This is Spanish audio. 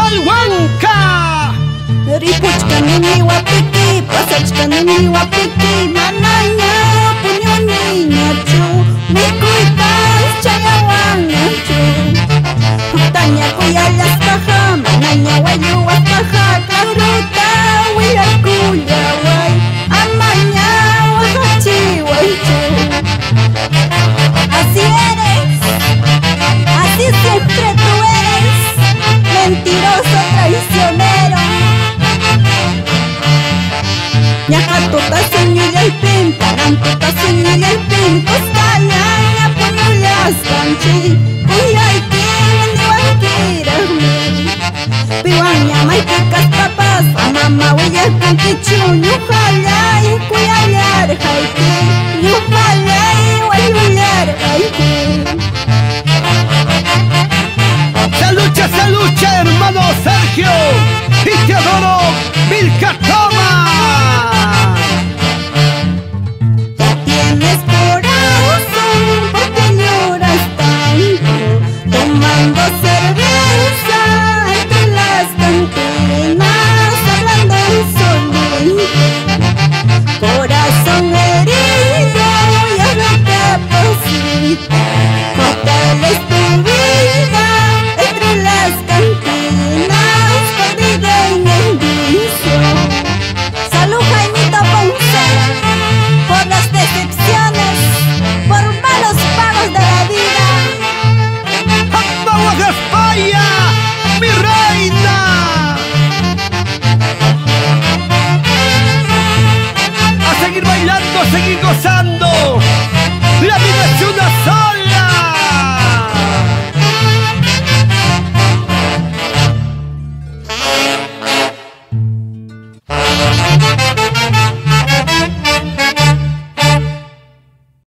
Malhuanca. Ripuchkanimi wapiki, pasachkanimi wapiki, manaña puñuniñachu, mikuypas chayawanñachu. Taña kuyallaspaqa, manaña wayuwaspaqa, claruta willakuyaway, amaña wajachiwaychu. Así eres, así siempre tú eres, mentiroso traicionero. Ñaqatuta suñuyaypin, parantuta suñuyaypin, kusqañaña puñullasqanchi, kuyaykiman niwankiraqmi. Piwanña maypi kaspapas, amama willarqankichu, ñuqallay kuyallarqayki, ñuqallay wayullarqayki. Se lucha, hermano Sergio, y te adoro, Milka Toma. Ya tienes corazón, ¿por qué lloras tanto? Tomando cerveza entre las cantinas, hablando solito. Corazón herido, ya recapacita. Fatal es tu vida entre las cantinas, perdida en el vicio. Salud, Jaimito Ponce, por las decepciones, por malos pagos de la vida. ¡Vamos a España, mi reina! A seguir bailando, a seguir gozando. La vida es una